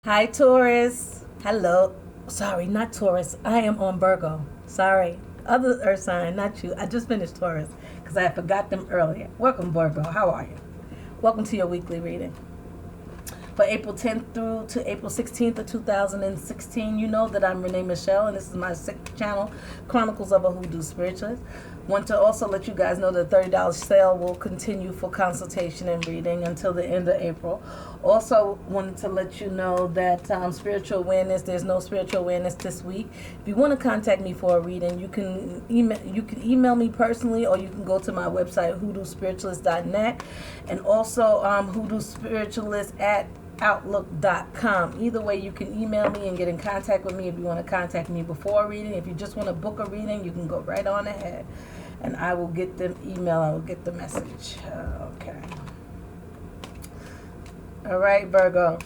Hi, Taurus. Hello. Sorry, not Taurus. I am on Virgo. Sorry. Other earth sign, not you. I just finished Taurus because I forgot them earlier. Welcome, Virgo. How are you? Welcome to your weekly reading. For April 10th through to April 16th of 2016, you know that I'm Renee Michelle, and this is my sixth channel, Chronicles of a Hoodoo Spiritualist. Want to also let you guys know that the $30 sale will continue for consultation and reading until the end of April. Also wanted to let you know that spiritual awareness, there's no spiritual awareness this week. If you want to contact me for a reading, you can email me personally, or you can go to my website, hoodoospiritualist.net, and also hoodoospiritualist at outlook.com. Either way, you can email me and get in contact with me if you want to contact me before a reading. If you just want to book a reading, you can go right on ahead and I will get the email, I will get the message. Okay. All right, Virgo.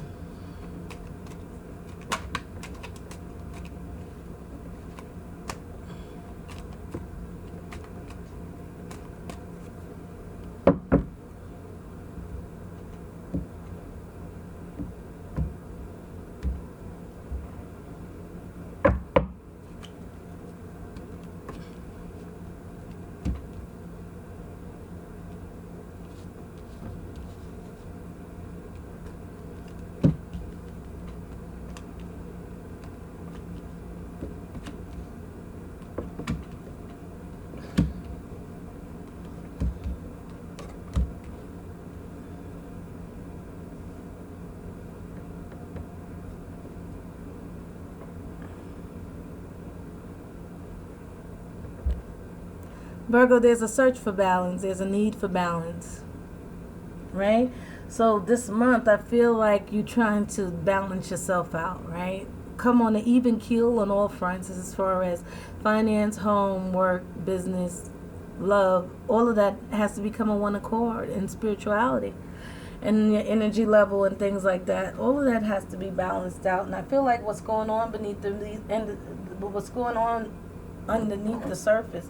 Virgo, there's a search for balance. There's a need for balance, right? So this month, I feel like you're trying to balance yourself out, right? Come on an even keel on all fronts as far as finance, home, work, business, love. All of that has to become a one accord in spirituality and your energy level and things like that. All of that has to be balanced out. And I feel like what's going on what's going on underneath the surface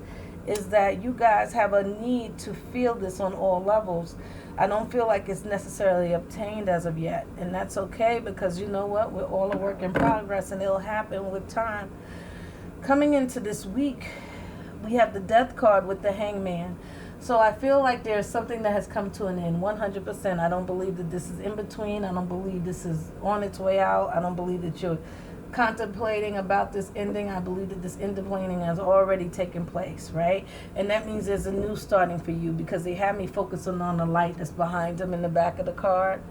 is that you guys have a need to feel this on all levels. I don't feel like it's necessarily obtained as of yet, and that's okay, because you know what, we're all a work in progress and it'll happen with time. Coming into this week, we have the death card with the hangman. So I feel like there's something that has come to an end 100%. I don't believe that this is in between. I don't believe this is on its way out. I don't believe that you're contemplating about this ending. I believe that this ending has already taken place, right? And that means there's a new starting for you, because they have me focusing on the light that's behind them in the back of the card.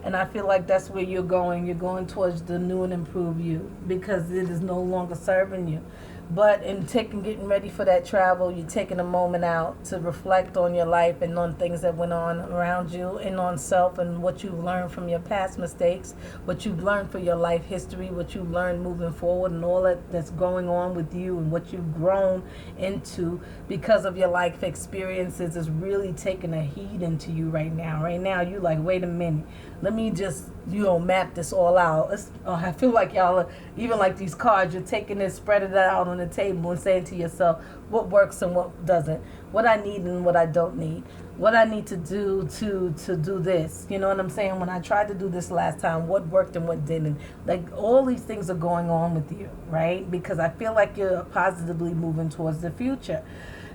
And I feel like that's where you're going. You're going towards the new and improved you, because it is no longer serving you. But in getting ready for that travel, you're taking a moment out to reflect on your life and on things that went on around you, and on self, and what you've learned from your past mistakes, what you've learned for your life history, what you've learned moving forward, and all that's going on with you, and what you've grown into because of your life experiences is really taking a heat into you right now. Right now, you like, wait a minute, let me just, map this all out. I feel like y'all are, even like these cards, you're taking it, spreading it out on the table and saying to yourself what works and what doesn't, what I need and what I don't need, what I need to do to do this. You know what I'm saying? When I tried to do this last time, what worked and what didn't. Like, all these things are going on with you, right? Because I feel like you're positively moving towards the future.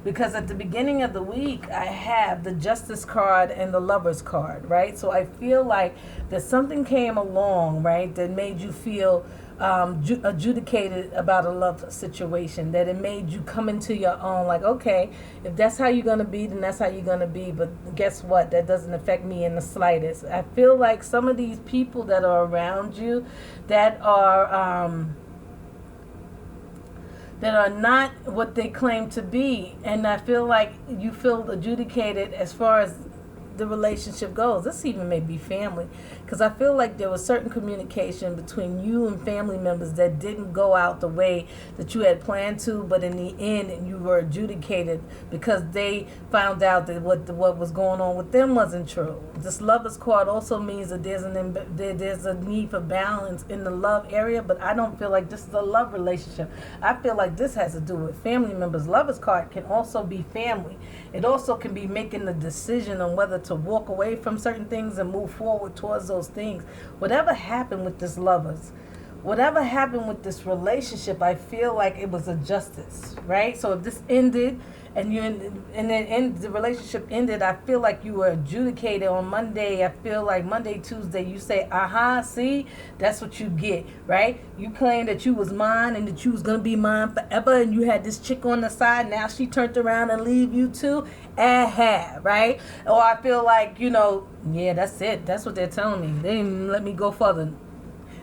Because at the beginning of the week, I have the Justice card and the Lovers card, right? So I feel like that something came along, right, that made you feel adjudicated about a love situation, that it made you come into your own, like, okay, if that's how you're going to be, then that's how you're going to be. But guess what? That doesn't affect me in the slightest. I feel like some of these people that are around you that are not what they claim to be. And I feel like you feel adjudicated as far as the relationship goes. This even may be family, because I feel like there was certain communication between you and family members that didn't go out the way that you had planned to, but in the end you were adjudicated because they found out that what was going on with them wasn't true. This Lovers card also means that there's a need for balance in the love area, but I don't feel like this is a love relationship. I feel like this has to do with family members. Lovers card can also be family. It also can be making the decision on whether to walk away from certain things and move forward towards those things. Whatever happened with this lovers, whatever happened with this relationship, I feel like it was a justice, right? So if this ended and the relationship ended, I feel like you were adjudicated on Monday. I feel like Monday, Tuesday, you say, see, that's what you get, right? You claimed that you was mine and that you was going to be mine forever, and you had this chick on the side. Now she turned around and leave you too. Right? Or I feel like, yeah, that's it. That's what they're telling me. They didn't even let me go further.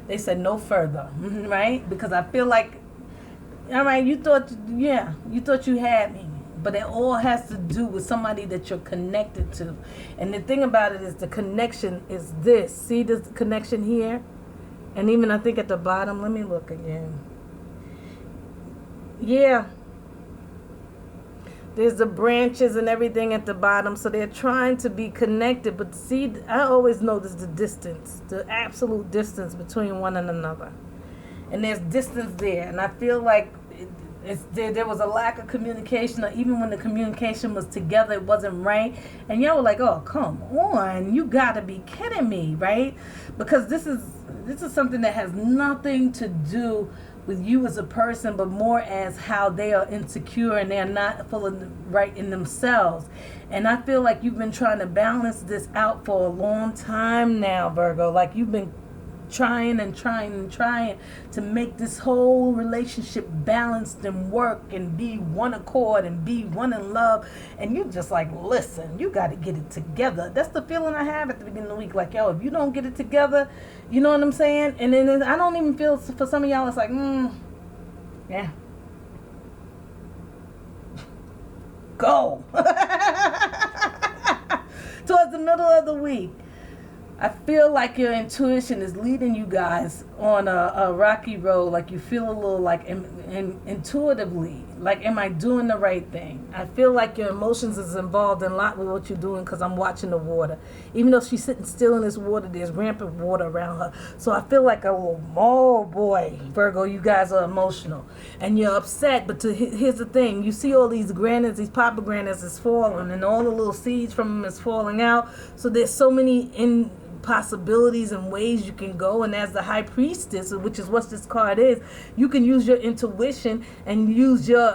They said no further, right? Because I feel like, all right, you thought you had me. But it all has to do with somebody that you're connected to. And the thing about it is the connection is this. See this connection here? And even I think at the bottom, let me look again. Yeah. There's the branches and everything at the bottom. So they're trying to be connected. But see, I always notice the distance, the absolute distance between one and another. And there's distance there. And I feel like there was a lack of communication, or even when the communication was together, it wasn't right. And y'all were like, oh, come on, you gotta be kidding me, right? Because this is something that has nothing to do with you as a person, but more as how they are insecure and they're not full of right in themselves. And I feel like you've been trying to balance this out for a long time now, Virgo. Like you've been trying to make this whole relationship balanced and work and be one accord and be one in love, and you just like, listen, you got to get it together. That's the feeling I have at the beginning of the week. Like, yo, if you don't get it together, you know what I'm saying? And then I don't even feel, for some of y'all, it's like, yeah, go. Towards the middle of the week, I feel like your intuition is leading you guys on a rocky road. Like you feel a little like intuitively, like, am I doing the right thing? I feel like your emotions is involved in a lot with what you're doing, because I'm watching the water. Even though she's sitting still in this water, there's rampant water around her. So I feel like oh boy, Virgo, you guys are emotional and you're upset. But here's the thing. You see all these granites, these pomegranates is falling, and all the little seeds from them is falling out. So there's so many possibilities and ways you can go. And as the high priestess, which is what this card is, you can use your intuition and use your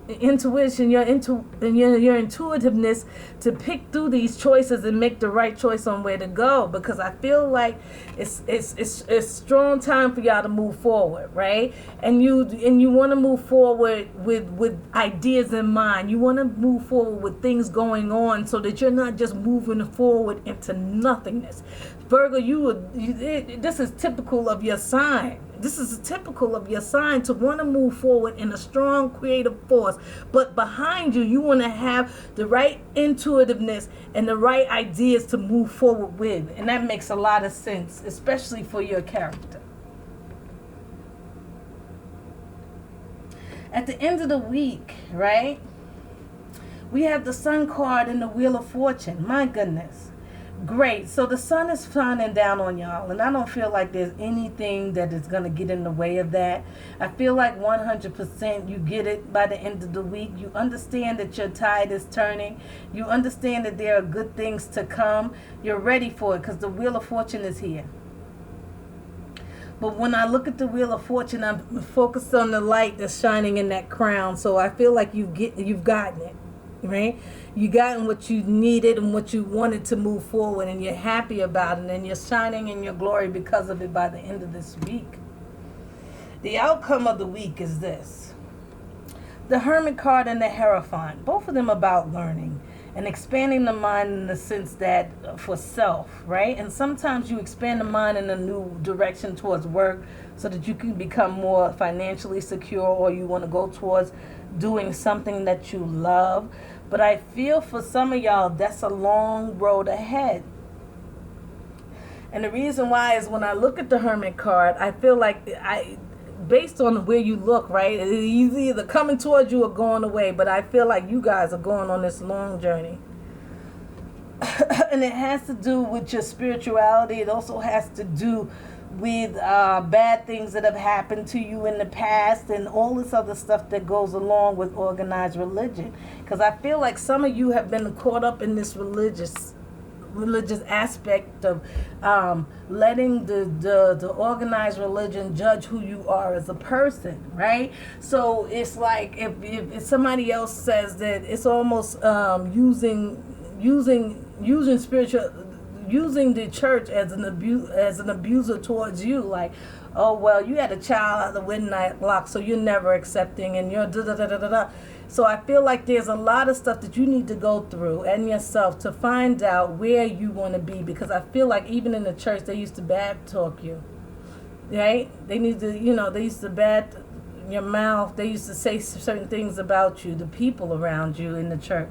intuition, your intuitiveness to pick through these choices and make the right choice on where to go. Because I feel like it's strong time for y'all to move forward, right? And you want to move forward with ideas in mind. You want to move forward with things going on, so that you're not just moving forward into nothingness. Virgo, this is typical of your sign. This is typical of your sign to want to move forward in a strong creative force. But behind you, you want to have the right intuitiveness and the right ideas to move forward with. And that makes a lot of sense, especially for your character. At the end of the week, right, we have the Sun card in the Wheel of Fortune. My goodness. Great. So the sun is shining down on y'all, and I don't feel like there's anything that is going to get in the way of that. I feel like 100% you get it by the end of the week. You understand that your tide is turning. You understand that there are good things to come. You're ready for it, because the Wheel of Fortune is here. But when I look at the Wheel of Fortune, I'm focused on the light that's shining in that crown. So I feel like you've gotten it, right? You gotten what you needed and what you wanted to move forward, and you're happy about it, and you're shining in your glory because of it by the end of this week. The outcome of the week is this. The Hermit card and the Hierophant, both of them about learning and expanding the mind in the sense that for self, right? And sometimes you expand the mind in a new direction towards work so that you can become more financially secure, or you want to go towards doing something that you love. But I feel for some of y'all, that's a long road ahead. And the reason why is when I look at the Hermit card, I feel like based on where you look, right, it's either coming towards you or going away. But I feel like you guys are going on this long journey. And it has to do with your spirituality. It also has to do with bad things that have happened to you in the past, and all this other stuff that goes along with organized religion. Because I feel like some of you have been caught up in this religious religious aspect of letting the organized religion judge who you are as a person, right? So it's like if somebody else says that, it's almost using spiritual, using the church as an abuser towards you, like, oh well, you had a child out the wedlock, so you're never accepting, and you're da da da da da da. So I feel like there's a lot of stuff that you need to go through and yourself to find out where you want to be, because I feel like even in the church they used to bad talk you, right? They need to, they used to bad your mouth. They used to say certain things about you, the people around you in the church.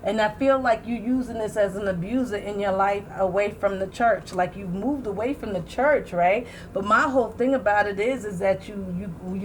And I feel like you're using this as an abuser in your life away from the church. Like you've moved away from the church, right? But my whole thing about it is that you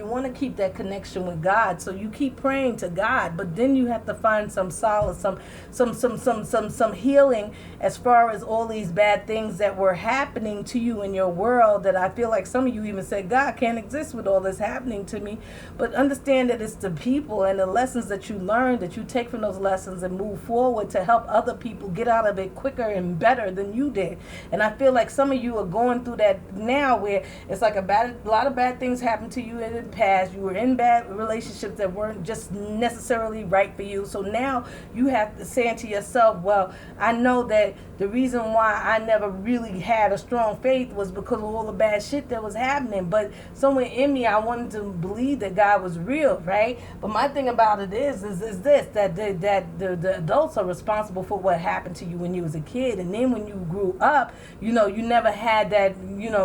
want to keep that connection with God. So you keep praying to God, but then you have to find some solace, some healing as far as all these bad things that were happening to you in your world, that I feel like some of you even said, God can't exist with all this happening to me. But understand that it's the people and the lessons that you learn, that you take from those lessons and move forward to help other people get out of it quicker and better than you did. And I feel like some of you are going through that now, where it's like a lot of bad things happened to you in the past. You were in bad relationships that weren't just necessarily right for you. So now you have to say to yourself, well, I know that the reason why I never really had a strong faith was because of all the bad shit that was happening. But somewhere in me, I wanted to believe that God was real, right? But my thing about it is this, that the adults are responsible for what happened to you when you was a kid. And then when you grew up, you never had that,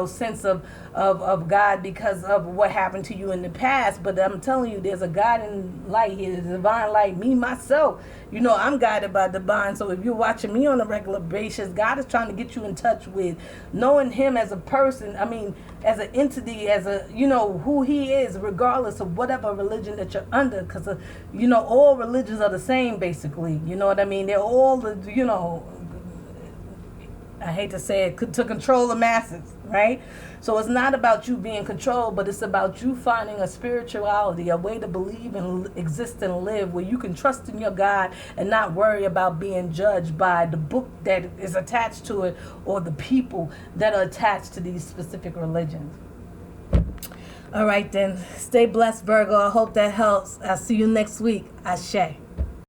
sense of God because of what happened to you in the past. But I'm telling you, there's a God in light here, the divine light. Me, myself, I'm guided by divine. So if you're watching me on a regular basis, God is trying to get you in touch with knowing him as a person. I mean, as an entity, as a, who he is, regardless of whatever religion that you're under. Because, all religions are the same, basically. You know what I mean? They're all the, I hate to say it, to control the masses, right? So it's not about you being controlled, but it's about you finding a spirituality, a way to believe and exist and live, where you can trust in your God and not worry about being judged by the book that is attached to it or the people that are attached to these specific religions. All right, then. Stay blessed, Virgo. I hope that helps. I'll see you next week. Ashe.